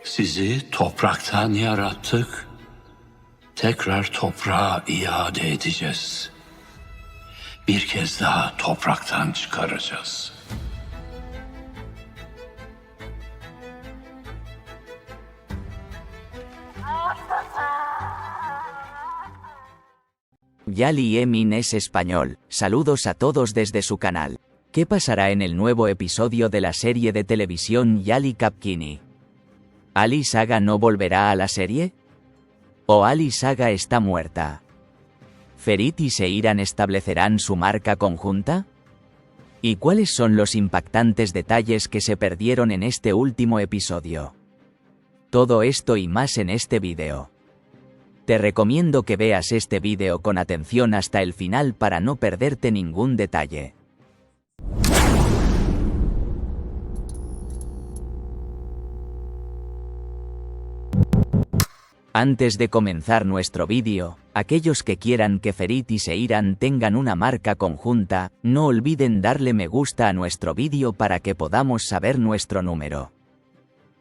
Sizi topraktan yarattık. Tekrar toprağa iade edeceğiz. Bir kez daha topraktan çıkaracağız. Yali Emin es español. Saludos a todos desde su canal. ¿Qué pasará en el nuevo episodio de la serie de televisión Yali Kapkini? ¿Ali Saga no volverá a la serie? ¿O Ali Saga está muerta? ¿Ferit y Seiran establecerán su marca conjunta? ¿Y cuáles son los impactantes detalles que se perdieron en este último episodio? Todo esto y más en este vídeo. Te recomiendo que veas este vídeo con atención hasta el final para no perderte ningún detalle. Antes de comenzar nuestro vídeo, aquellos que quieran que Ferit y Seiran tengan una marca conjunta, no olviden darle me gusta a nuestro vídeo para que podamos saber nuestro número.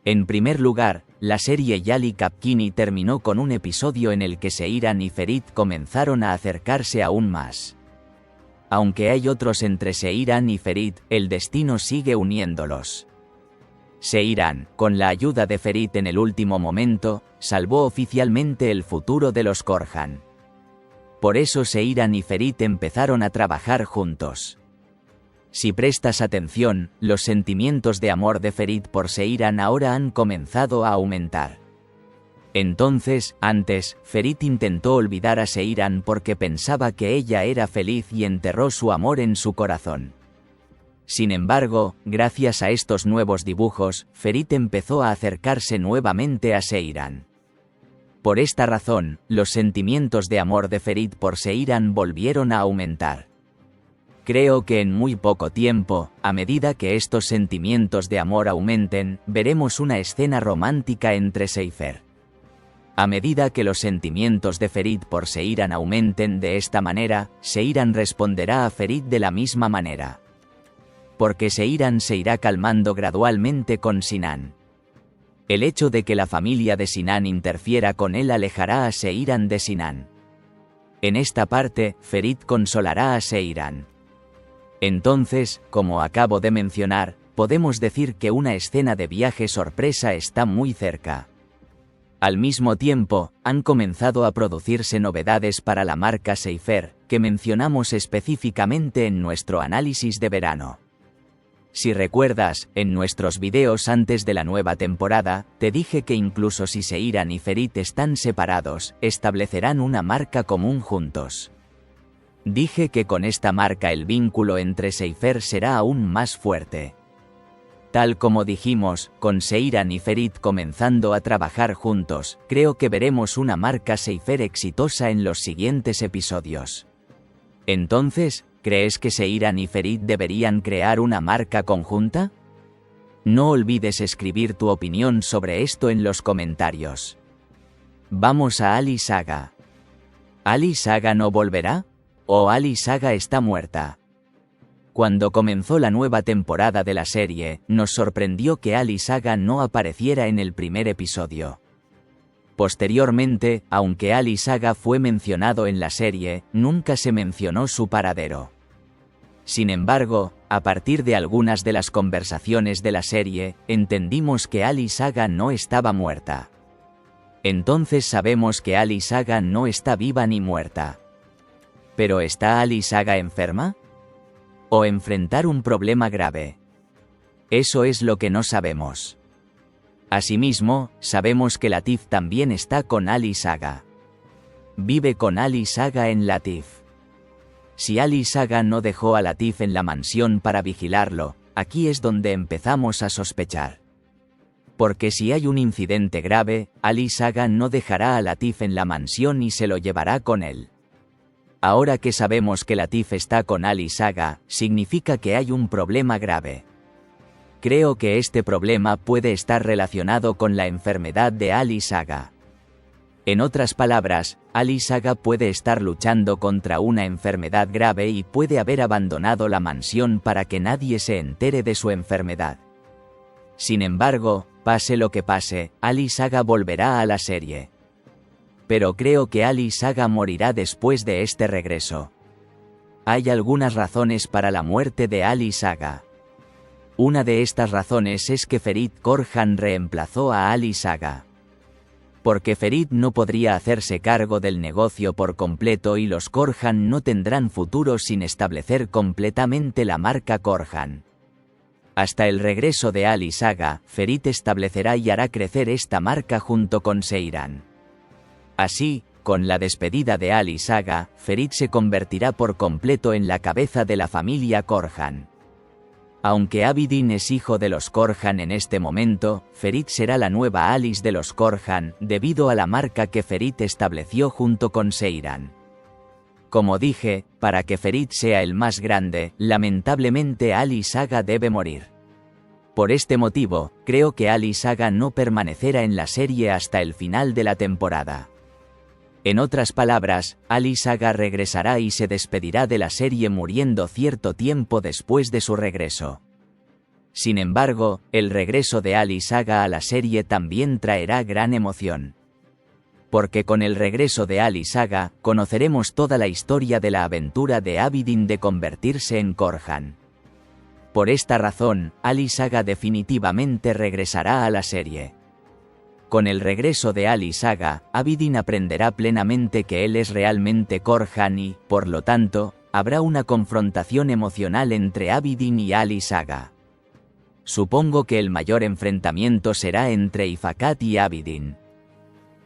En primer lugar, la serie Yali Kapkini terminó con un episodio en el que Seiran y Ferit comenzaron a acercarse aún más. Aunque hay otros entre Seiran y Ferit, el destino sigue uniéndolos. Seiran, con la ayuda de Ferit en el último momento, salvó oficialmente el futuro de los Korhan. Por eso Seiran y Ferit empezaron a trabajar juntos. Si prestas atención, los sentimientos de amor de Ferit por Seiran ahora han comenzado a aumentar. Entonces, antes, Ferit intentó olvidar a Seiran porque pensaba que ella era feliz y enterró su amor en su corazón. Sin embargo, gracias a estos nuevos dibujos, Ferit empezó a acercarse nuevamente a Seiran. Por esta razón, los sentimientos de amor de Ferit por Seiran volvieron a aumentar. Creo que en muy poco tiempo, a medida que estos sentimientos de amor aumenten, veremos una escena romántica entre Seifer. A medida que los sentimientos de Ferit por Seiran aumenten de esta manera, Seiran responderá a Ferit de la misma manera. Porque Seiran se irá calmando gradualmente con Sinan. El hecho de que la familia de Sinan interfiera con él alejará a Seiran de Sinan. En esta parte, Ferit consolará a Seiran. Entonces, como acabo de mencionar, podemos decir que una escena de viaje sorpresa está muy cerca. Al mismo tiempo, han comenzado a producirse novedades para la marca Seifer, que mencionamos específicamente en nuestro análisis de verano. Si recuerdas, en nuestros videos antes de la nueva temporada, te dije que incluso si Seiran y Ferit están separados, establecerán una marca común juntos. Dije que con esta marca el vínculo entre Seifer será aún más fuerte. Tal como dijimos, con Seiran y Ferit comenzando a trabajar juntos, creo que veremos una marca Seifer exitosa en los siguientes episodios. Entonces, ¿crees que Seiran y Ferit deberían crear una marca conjunta? No olvides escribir tu opinión sobre esto en los comentarios. Vamos a Ali Saga. ¿Ali Saga no volverá? ¿O Ali Saga está muerta? Cuando comenzó la nueva temporada de la serie, nos sorprendió que Ali Saga no apareciera en el primer episodio. Posteriormente, aunque Ali Saga fue mencionado en la serie, nunca se mencionó su paradero. Sin embargo, a partir de algunas de las conversaciones de la serie, entendimos que Ali Saga no estaba muerta. Entonces sabemos que Ali Saga no está viva ni muerta. ¿Pero está Ali Saga enferma? ¿O enfrentar un problema grave? Eso es lo que no sabemos. Asimismo, sabemos que Latif también está con Ali Saga. Vive con Ali Saga en Latif. Si Ali Saga no dejó a Latif en la mansión para vigilarlo, aquí es donde empezamos a sospechar. Porque si hay un incidente grave, Ali Saga no dejará a Latif en la mansión y se lo llevará con él. Ahora que sabemos que Latif está con Ali Saga, significa que hay un problema grave. Creo que este problema puede estar relacionado con la enfermedad de Ali Saga. En otras palabras, Ali Saga puede estar luchando contra una enfermedad grave y puede haber abandonado la mansión para que nadie se entere de su enfermedad. Sin embargo, pase lo que pase, Ali Saga volverá a la serie. Pero creo que Ali Saga morirá después de este regreso. Hay algunas razones para la muerte de Ali Saga. Una de estas razones es que Ferit Korhan reemplazó a Ali Saga. Porque Ferit no podría hacerse cargo del negocio por completo y los Korhan no tendrán futuro sin establecer completamente la marca Korhan. Hasta el regreso de Ali Saga, Ferit establecerá y hará crecer esta marca junto con Seiran. Así, con la despedida de Ali Saga, Ferit se convertirá por completo en la cabeza de la familia Korhan. Aunque Abidin es hijo de los Korhan en este momento, Ferit será la nueva Alice de los Korhan, debido a la marca que Ferit estableció junto con Seiran. Como dije, para que Ferit sea el más grande, lamentablemente Ali Saga debe morir. Por este motivo, creo que Ali Saga no permanecerá en la serie hasta el final de la temporada. En otras palabras, Ali Saga regresará y se despedirá de la serie muriendo cierto tiempo después de su regreso. Sin embargo, el regreso de Ali Saga a la serie también traerá gran emoción. Porque con el regreso de Ali Saga, conoceremos toda la historia de la aventura de Abidin de convertirse en Korhan. Por esta razón, Ali Saga definitivamente regresará a la serie. Con el regreso de Ali Saga, Abidin aprenderá plenamente que él es realmente Korhan y, por lo tanto, habrá una confrontación emocional entre Abidin y Ali Saga. Supongo que el mayor enfrentamiento será entre Ifakat y Abidin.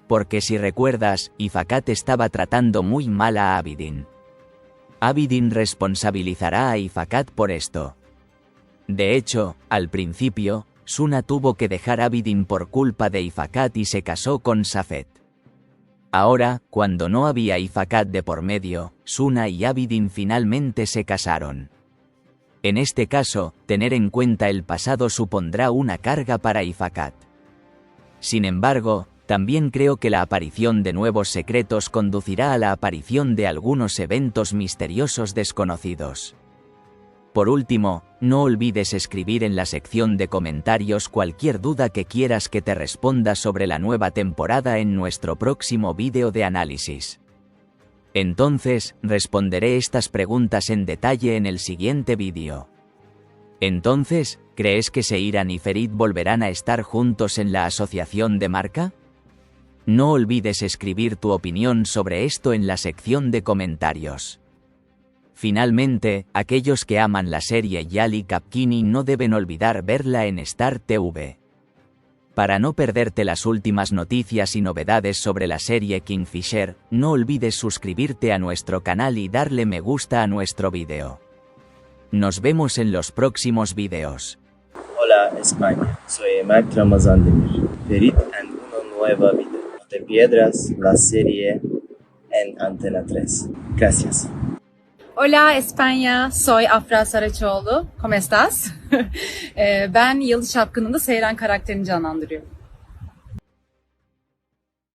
Porque si recuerdas, Ifakat estaba tratando muy mal a Abidin. Abidin responsabilizará a Ifakat por esto. De hecho, al principio, Suna tuvo que dejar a Abidin por culpa de Ifakat y se casó con Safed. Ahora, cuando no había Ifakat de por medio, Suna y Abidin finalmente se casaron. En este caso, tener en cuenta el pasado supondrá una carga para Ifakat. Sin embargo, también creo que la aparición de nuevos secretos conducirá a la aparición de algunos eventos misteriosos desconocidos. Por último, no olvides escribir en la sección de comentarios cualquier duda que quieras que te responda sobre la nueva temporada en nuestro próximo vídeo de análisis. Entonces, responderé estas preguntas en detalle en el siguiente vídeo. Entonces, ¿crees que Seiran y Ferit volverán a estar juntos en la asociación de marca? No olvides escribir tu opinión sobre esto en la sección de comentarios. Finalmente, aquellos que aman la serie Yali Kapkini no deben olvidar verla en Star TV. Para no perderte las últimas noticias y novedades sobre la serie Kingfisher, no olvides suscribirte a nuestro canal y darle me gusta a nuestro vídeo. Nos vemos en los próximos vídeos. Hola España, soy Mark Ramazan Demir, Ferit en una nueva video. No te pierdas la serie en Antena 3. Gracias. Hola España, soy Afra Saraçoğlu. ¿Cómo estás? Ben Yalı Çapkını'nda Seyran karakterini canlandırıyorum.